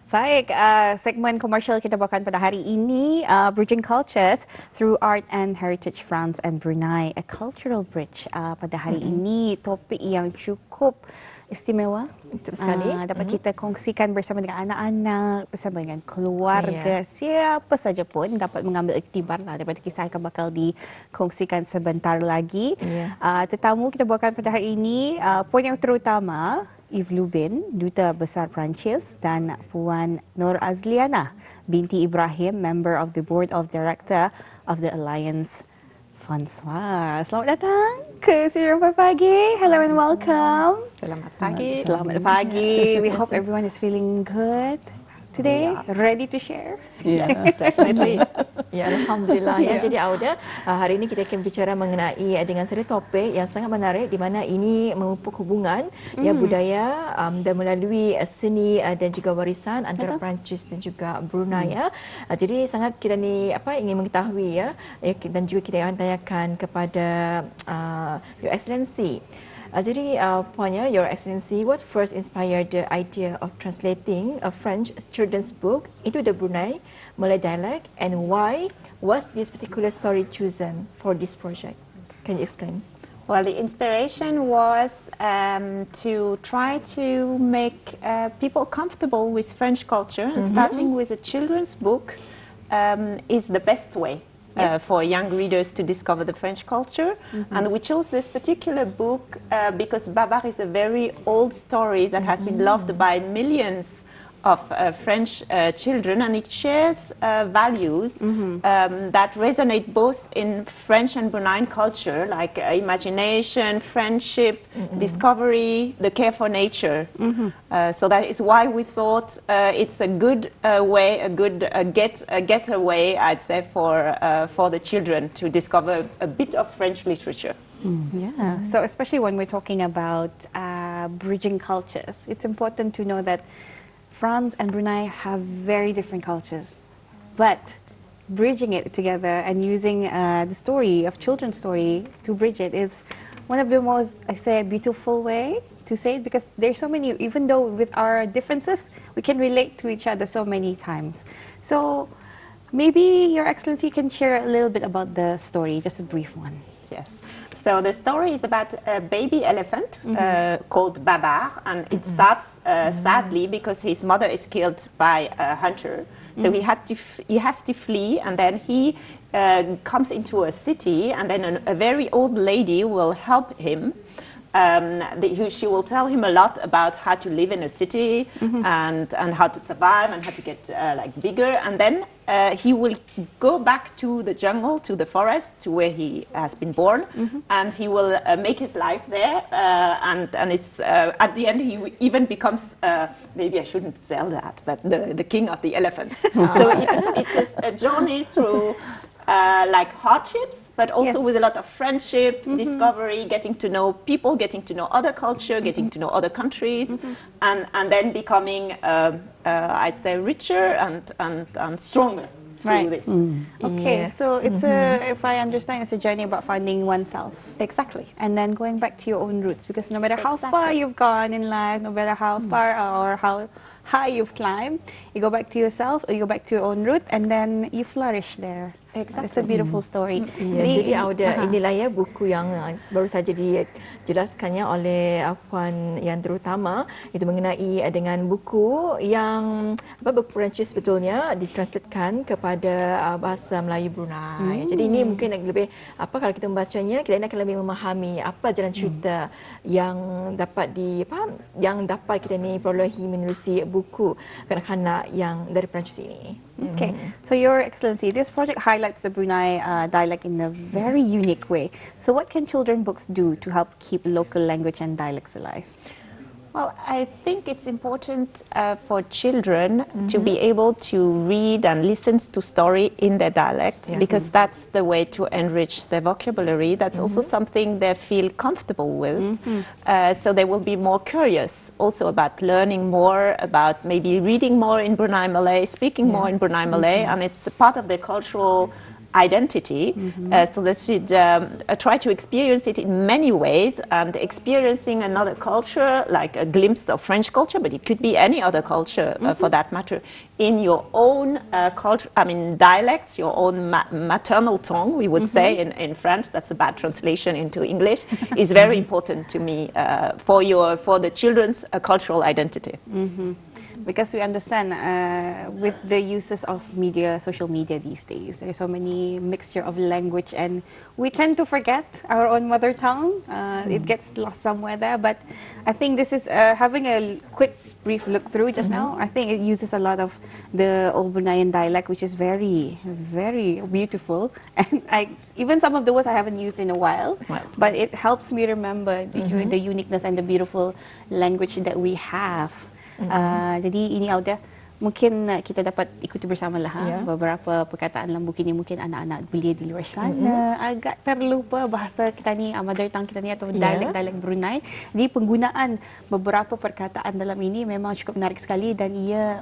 Baik, segmen komersial kita bawakan pada hari ini, Bridging Cultures through Art and Heritage France and Brunei, a cultural bridge. Pada hari ini, topik yang cukup istimewa. Betul sekali. Dapat kita kongsikan bersama dengan anak-anak, bersama dengan keluarga, siapa saja pun dapat mengambil iktibar lah daripada kisah yang bakal dikongsikan sebentar lagi. Tetamu kita bawakan pada hari ini, poin yang terutama, Yves Lubin, Duta Besar Perancis, dan Puan Nur Azliana binti Ibrahim, Member of the Board of Director of the Alliance François. Selamat datang ke Rampai Pagi. Hello and welcome. Selamat pagi. Selamat pagi. We hope everyone is feeling good today. Ready to share? Yes, definitely. Ya, Alhamdulillah. Jadi Auda, hari ini kita akan bicara mengenai dengan satu topik yang sangat menarik di mana ini memupuk hubungan budaya dan melalui seni dan juga warisan antara Perancis dan juga Brunei. Jadi sangat kita ni ingin mengetahui dan juga kita akan tanyakan kepada Your Excellency. Jadi puannya, Your Excellency, what first inspired the idea of translating a French children's book into the Brunei Malay dialect, and why was this particular story chosen for this project? Can you explain? Well, the inspiration was to try to make people comfortable with French culture, and starting with a children's book is the best way. For young readers to discover the French culture. And we chose this particular book because Babar is a very old story that has been loved by millions of French children, and it shares values that resonate both in French and Bruneian culture, like imagination, friendship, discovery, the care for nature. So that is why we thought it's a good way, a good getaway, I'd say, for the children to discover a bit of French literature. Yeah, so especially when we're talking about bridging cultures, it's important to know that France and Brunei have very different cultures, but bridging it together and using the story of children's story to bridge it is one of the most, I say, beautiful way to say it, because there's so many, even though with our differences, we can relate to each other so many times. So maybe Your Excellency can share a little bit about the story, just a brief one. Yes. So the story is about a baby elephant called Babar, and it starts sadly because his mother is killed by a hunter. So he has to flee, and then he comes into a city, and then a very old lady will help him. She will tell him a lot about how to live in a city and how to survive and how to get bigger, and then he will go back to the jungle, to the forest, to where he has been born, and he will make his life there, and it's at the end he even becomes, maybe I shouldn't tell that, but the king of the elephants. So it's a journey through like hardships, but also with a lot of friendship, discovery, getting to know people, getting to know other culture, getting to know other countries, and then becoming, I'd say, richer and stronger through this. Okay, so it's a, if I understand, it's a journey about finding oneself. Exactly. And then going back to your own roots, because no matter how far you've gone in life, no matter how far or how high you've climbed, you go back to yourself, or you go back to your own root, and then you flourish there. Exactly. It's a beautiful story. Jadi Auda, inilah ya buku yang baru saja dijelaskannya oleh Puan yang terutama, itu mengenai dengan buku yang buku Perancis sebetulnya ditranslatekan kepada bahasa Melayu Brunei. Jadi ini mungkin lebih kalau kita membacanya, kita akan lebih memahami apa jalan cerita yang dapat yang dapat kita ni perolehi menerusi buku kanak-kanak yang dari Perancis ini. Okay, so Your Excellency, this project highlights the Brunei dialect in a very unique way. So what can children books do to help keep local language and dialects alive? Well, I think it's important for children to be able to read and listen to story in their dialect, because that's the way to enrich their vocabulary. That's also something they feel comfortable with. So they will be more curious also about learning more, about maybe reading more in Brunei Malay, speaking more in Brunei Malay, and it's a part of their cultural identity. So they should try to experience it in many ways, and experiencing another culture, like a glimpse of French culture, but it could be any other culture for that matter, in your own culture, dialects, your own maternal tongue, we would say in French. That's a bad translation into English. Is very important to me for the children's cultural identity. Because we understand with the uses of media, social media these days, there's so many mixture of language, and we tend to forget our own mother tongue. It gets lost somewhere there. But I think this is having a quick, brief look through just now. I think it uses a lot of the Old Bruneian dialect, which is very, very beautiful. And even some of the words I haven't used in a while, but it helps me remember the uniqueness and the beautiful language that we have. Jadi ini Auda, mungkin kita dapat ikuti bersama lah beberapa perkataan lambuki ni mungkin anak-anak belia di luar sana agak terlupa bahasa kita ni, mother tongue kita ni atau dialek-dialek Brunei. Jadi penggunaan beberapa perkataan dalam ini memang cukup menarik sekali, dan ia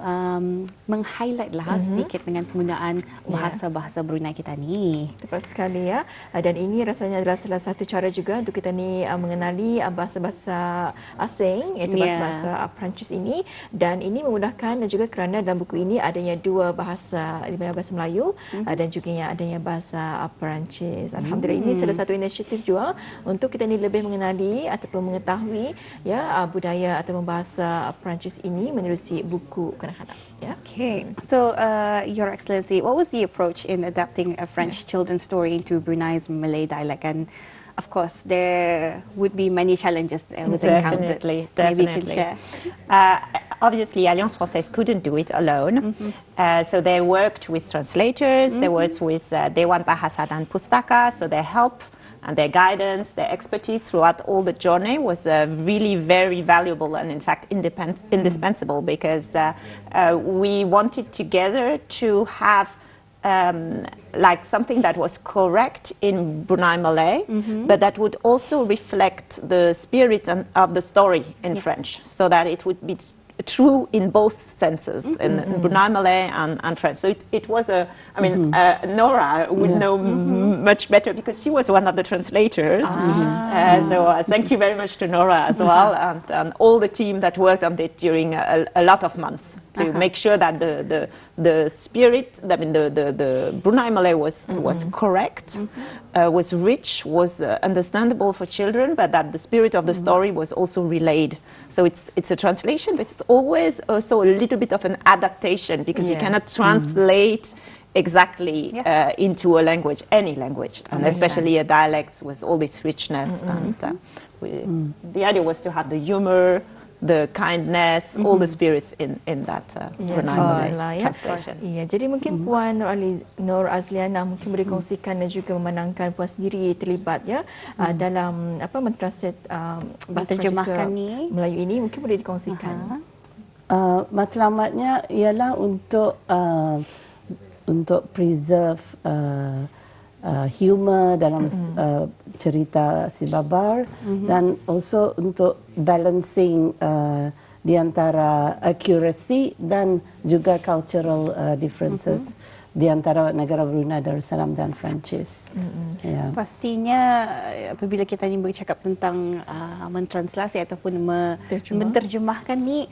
meng-highlight lah sedikit dengan penggunaan bahasa-bahasa Brunei kita ni. Tepat sekali ya. Dan ini rasanya adalah salah satu cara juga untuk kita ni mengenali bahasa-bahasa asing, iaitu bahasa-bahasa Perancis ini, dan ini memudahkan dan juga kerana dalam buku ini adanya dua bahasa, di mana bahasa Melayu dan juga yang adanya bahasa Perancis. Alhamdulillah, ini salah satu inisiatif juga untuk kita ni lebih mengenali ataupun mengetahui budaya atau bahasa Perancis ini menerusi buku kanak-kanak. Okay. So, Your Excellency, what was the approach in adapting a French children's story into Brunei's Malay dialect? And of course, there would be many challenges there with encountered. Definitely. Maybe you can share. Obviously, Alliance Française couldn't do it alone. So they worked with translators, they worked with Dewan Bahasa dan Pustaka, so their help and their guidance, their expertise throughout all the journey was really very valuable and in fact indispensable, because we wanted together to have like something that was correct in Brunei Malay, but that would also reflect the spirit of the story in French, so that it would be true in both senses, in Brunei Malay and French. So it was Nora would know much better, because she was one of the translators. So thank you very much to Nora as well, and all the team that worked on it during a lot of months to make sure that the spirit, the Brunei Malay was correct, was rich, was understandable for children, but that the spirit of the story was also relayed. So it's a translation, but it's always also a little bit of an adaptation, because you cannot translate exactly into a language, any language, and especially a dialect with all this richness. And the idea was to have the humor, the kindness, all the spirits in that Brunei Malay translation. Jadi mungkin Puan Nur Azliana mungkin boleh kongsikan dan juga memandangkan Puan sendiri terlibat dalam mentranslate bahasa Perancis ke Melayu ini, mungkin boleh dikongsikan. Matlamatnya ialah untuk preserve humor dalam cerita si Babar, dan also untuk balancing di antara accuracy dan juga cultural differences di antara negara Brunei Darussalam dan Perancis. Pastinya apabila kita ni bercakap tentang mentranslasi ataupun menterjemahkan ni,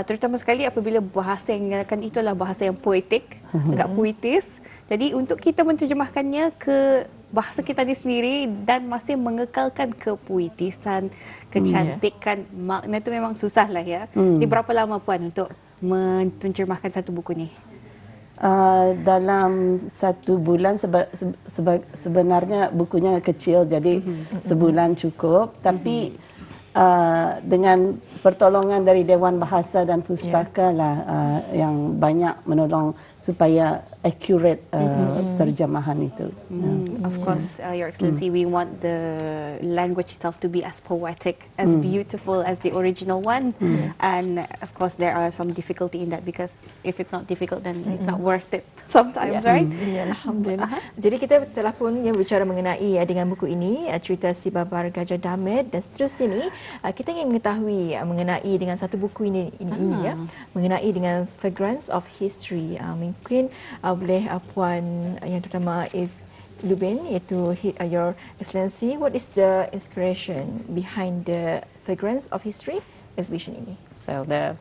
terutama sekali apabila bahasa yang digunakan itulah bahasa yang poetik, agak puitis. Jadi untuk kita menterjemahkannya ke bahasa kita ni sendiri dan masih mengekalkan kepuitisan, kecantikan, makna itu memang susah lah ya. Jadi berapa lama Puan untuk menterjemahkan satu buku ni? Dalam 1 bulan, sebenarnya bukunya kecil, jadi sebulan cukup. Tapi dengan pertolongan dari Dewan Bahasa dan Pustaka lah yang banyak menolong supaya accurate terjemahan itu. Of course, Your Excellency, we want the language itself to be as poetic, as beautiful as the original one. And of course, there are some difficulty in that, because if it's not difficult, then it's not worth it sometimes, right? Alhamdulillah. Jadi kita telah pun berbicara mengenai dengan buku ini, cerita si Babar Gajah Damit, dan seterusnya ini kita ingin mengetahui mengenai dengan satu buku ini ya, mengenai dengan Fragrance of History. Mungkin boleh Puan yang terutama If Lubin, iaitu Your Excellency, what is the inspiration behind the Fragrance of History exhibition ini? So the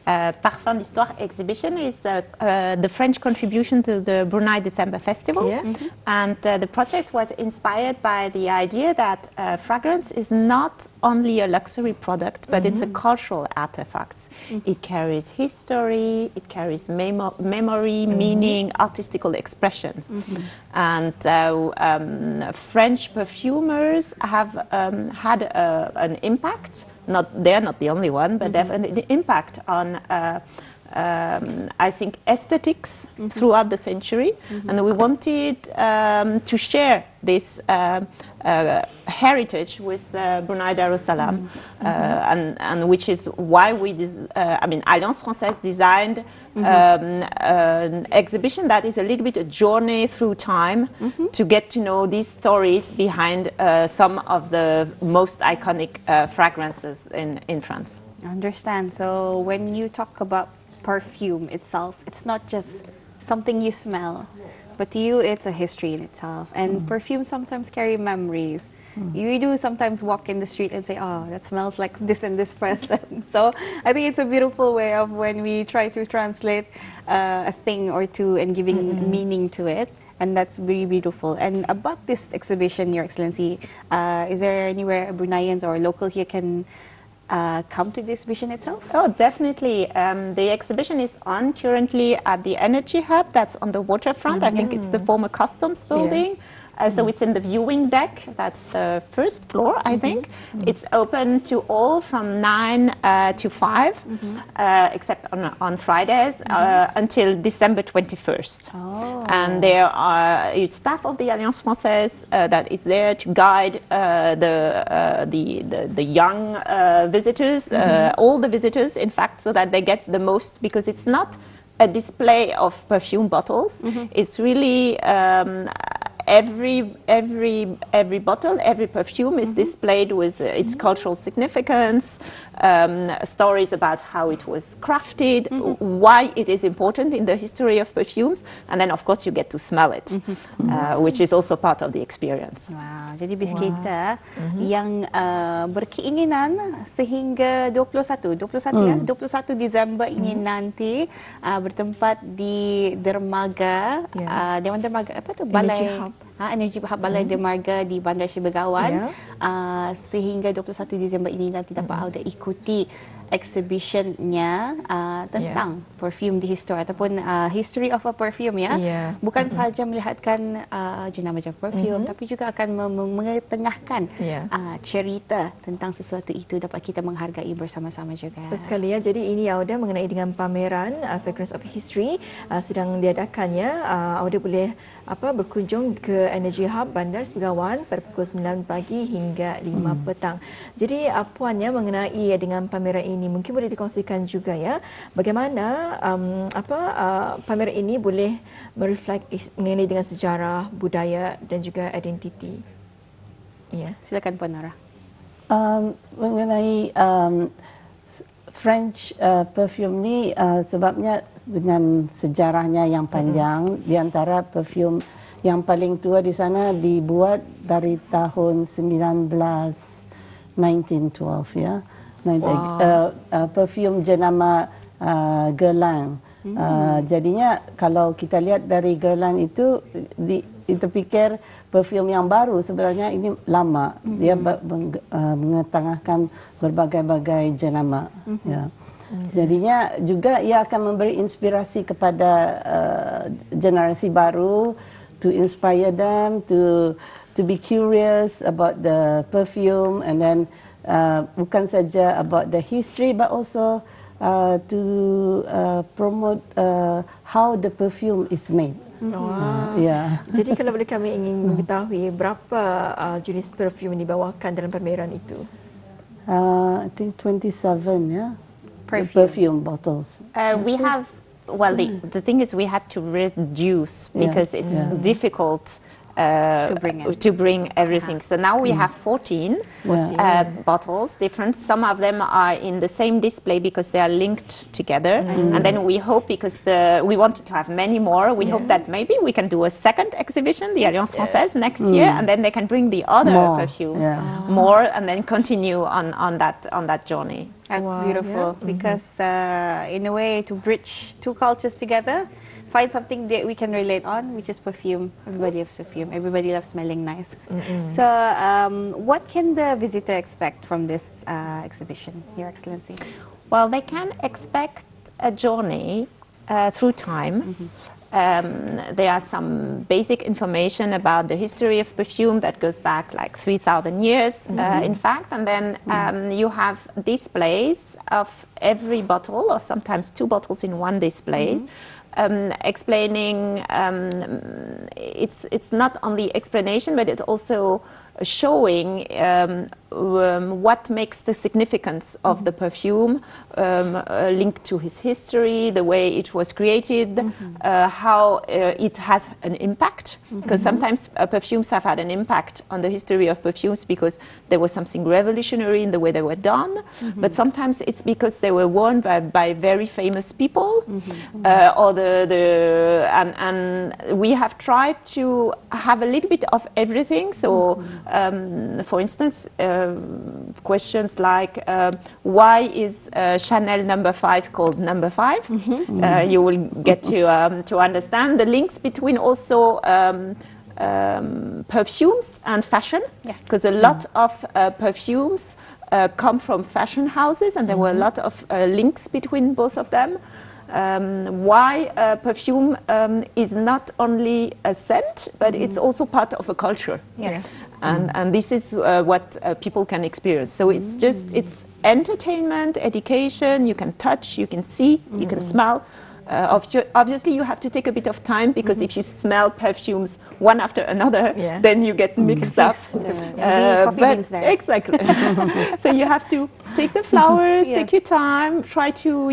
Parfum d'Histoire exhibition is the French contribution to the Brunei December Festival. Yeah. And the project was inspired by the idea that fragrance is not only a luxury product, but it's a cultural artifact. It carries history, it carries memory, meaning, artistical expression. And French perfumers have had an impact. They're not the only one, but definitely the impact on, I think, aesthetics throughout the century. And we wanted to share this heritage with Brunei Darussalam, and which is why Alliance Française designed an exhibition that is a little bit a journey through time to get to know these stories behind some of the most iconic fragrances in France. I understand. So when you talk about perfume itself, it's not just something you smell, but to you it's a history in itself. And perfume sometimes carry memories. You do sometimes walk in the street and say, oh, that smells like this and this person. So I think it's a beautiful way of when we try to translate a thing or two and giving meaning to it. And that's really beautiful. And about this exhibition, Your Excellency, is there anywhere Bruneians or local here can come to the exhibition itself? Oh, definitely. The exhibition is on currently at the Energy Hub. That's on the waterfront. I think it's the former customs building. So it's in the viewing deck. That's the first floor, I think. It's open to all from 9 to 5, except on Fridays, until December 21st. Oh. And there are staff of the Alliance Française that is there to guide the young visitors, all the visitors, in fact, so that they get the most, because it's not a display of perfume bottles. It's really every bottle, every perfume is displayed with its cultural significance, stories about how it was crafted, why it is important in the history of perfumes, and then of course you get to smell it, which is also part of the experience. Wow, jadi bis kita yang berkeinginan sehingga 21 Disember ini nanti bertempat di dermaga Dewan Dermaga apa tu Balai Energy Hub Balai Dermaga di Bandar Sri Begawan, sehingga 21 Disember ini nanti dapat Auda ikuti exhibitionnya tentang perfume di history ataupun history of a perfume bukan sahaja melihatkan jenama-jenama perfume, tapi juga akan mengetengahkan cerita tentang sesuatu itu dapat kita menghargai bersama-sama juga. Betul sekali ya. Jadi ini Auda mengenai dengan pameran Fragrance of History sedang diadakannya. Auda boleh berkunjung ke Energy Hub Bandar Sri Begawan pada pukul 9 pagi hingga 5 petang. Jadi puannya mengenai dengan pameran ini mungkin boleh dikongsikan juga ya, bagaimana pameran ini boleh mereflect mengenai dengan sejarah, budaya dan juga identiti. Ya, silakan Puan Nara. Mengenai French perfume ni sebabnya dengan sejarahnya yang panjang, di antara perfume yang paling tua di sana dibuat dari tahun 1912 ya. Perfume jenama Guerlain. Jadinya kalau kita lihat dari Guerlain itu kita fikir perfume yang baru, sebenarnya ini lama. Dia mengetengahkan berbagai-bagai jenama. Ya. Jadinya juga ia akan memberi inspirasi kepada generasi baru, to inspire them to be curious about the perfume, and then bukan saja about the history but also to promote how the perfume is made. Jadi kalau boleh kami ingin mengetahui berapa jenis perfume yang dibawakan dalam pameran itu? I think 27 perfume bottles. We have, well, the thing is we had to reduce because it's difficult to bring everything. So now we have 14 bottles, different. Some of them are in the same display because they are linked together. And then we hope, because we wanted to have many more, we hope that maybe we can do a second exhibition, the Alliance Française, next year, and then they can bring the other perfumes more, and then continue on that journey. That's beautiful, because in a way, to bridge two cultures together, find something that we can relate on, which is perfume. Everybody loves perfume. Everybody loves smelling nice. So what can the visitor expect from this exhibition, Your Excellency? Well, they can expect a journey through time. There are some basic information about the history of perfume that goes back like 3,000 years, in fact. And then you have displays of every bottle, or sometimes two bottles in one display, explaining, it's not only explanation, but it's also showing what makes the significance of the perfume, linked to his history, the way it was created, how it has an impact, because sometimes perfumes have had an impact on the history of perfumes because there was something revolutionary in the way they were done, but sometimes it's because they were worn by very famous people, or and we have tried to have a little bit of everything. So for instance, questions like why is Chanel number 5 called number 5? You will get to understand the links between also perfumes and fashion, because a lot of perfumes come from fashion houses, and there were a lot of links between both of them. Why perfume is not only a scent, but it's also part of a culture. And this is what people can experience. So it's entertainment, education. You can touch, you can see, you can smell. Obviously, you have to take a bit of time, because if you smell perfumes one after another, then you get mixed up. But exactly. So you have to take the flowers, take your time, try to,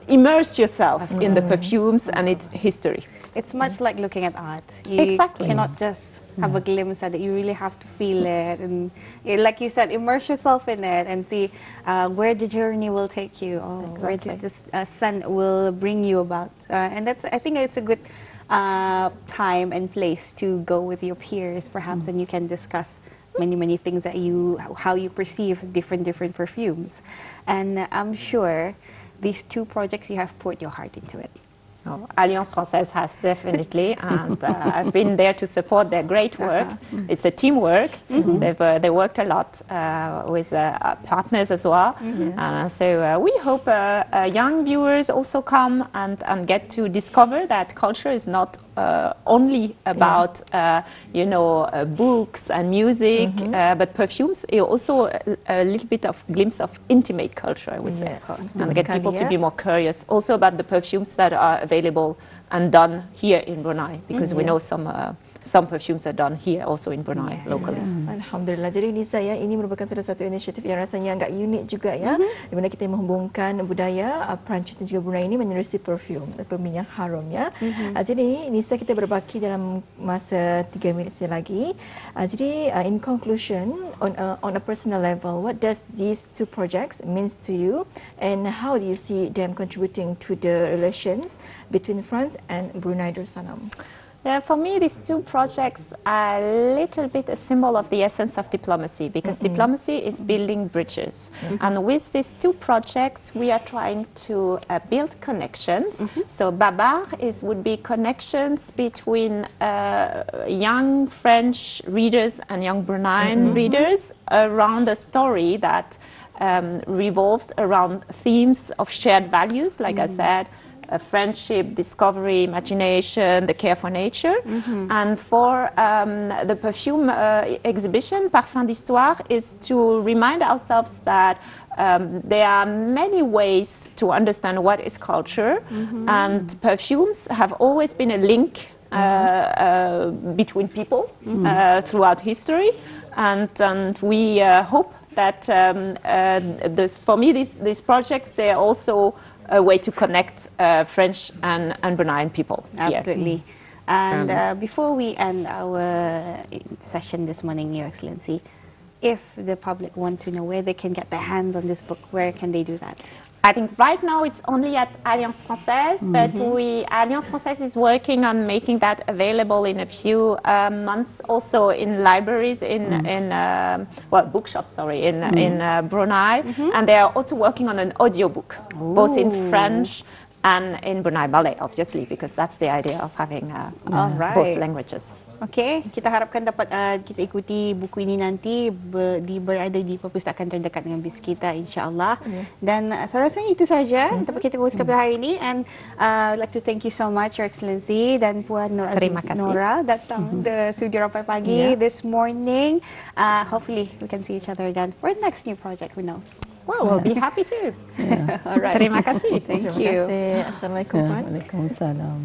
immerse yourself in the perfumes and its history. It's much like looking at art. You cannot just have a glimpse at it. You really have to feel it, and like you said, immerse yourself in it and see where the journey will take you, or where this scent will bring you about. And I think it's a good time and place to go with your peers, perhaps, and you can discuss many things that how you perceive different perfumes. And I'm sure these two projects, you have poured your heart into it. Oh, Alliance Française has definitely, and I've been there to support their great work. It's a teamwork. They worked a lot with partners as well. So we hope young viewers also come and get to discover that culture is not only about books and music, but perfumes are also a little bit of glimpse of intimate culture, I would say, and get people to be more curious also about the perfumes that are available and done here in Brunei, because we know some perfumes are done here also in Brunei locally. Alhamdulillah. Jadi Nisa, ini merupakan salah satu inisiatif yang rasanya agak unik juga di mana kita menghubungkan budaya Perancis dan juga Brunei ini menerusi perfume atau minyak harum Jadi Nisa, kita berbaki dalam masa 3 minit lagi. Jadi in conclusion, on a personal level, what does these two projects means to you, and how do you see them contributing to the relations between France and Brunei Darussalam? Yeah, for me, these two projects are a little bit a symbol of the essence of diplomacy, because diplomacy is building bridges. And with these two projects, we are trying to build connections. So Babar would be connections between young French readers and young Bruneian readers around a story that revolves around themes of shared values, like I said, friendship, discovery, imagination, the care for nature. And for the perfume exhibition, Parfum d'Histoire is to remind ourselves that there are many ways to understand what is culture, and perfumes have always been a link between people throughout history, and we hope that for me, these projects, they are also a way to connect French and Bruneian people. Absolutely. And before we end our session this morning, Your Excellency, if the public want to know where they can get their hands on this book, where can they do that? I think right now it's only at Alliance Française, but Alliance Française is working on making that available in a few months, also in libraries, bookshops, in Brunei, and they are also working on an audiobook, both in French and in Brunei Malay, obviously, because that's the idea of having both languages. Okay, kita harapkan dapat kita ikuti buku ini nanti berada di perpustakaan terdekat dengan bis kita, insyaAllah. Dan saya rasa itu saja dapat kita kongsikan pada hari ini. And I'd like to thank you so much, Your Excellency, dan Puan Nora datang the studio Rampai Pagi this morning. Hopefully we can see each other again for the next new project, who knows. Well, we'll be happy to. Alright. Terima kasih. Thank you. Terima kasih. Assalamualaikum, Puan. Waalaikumsalam.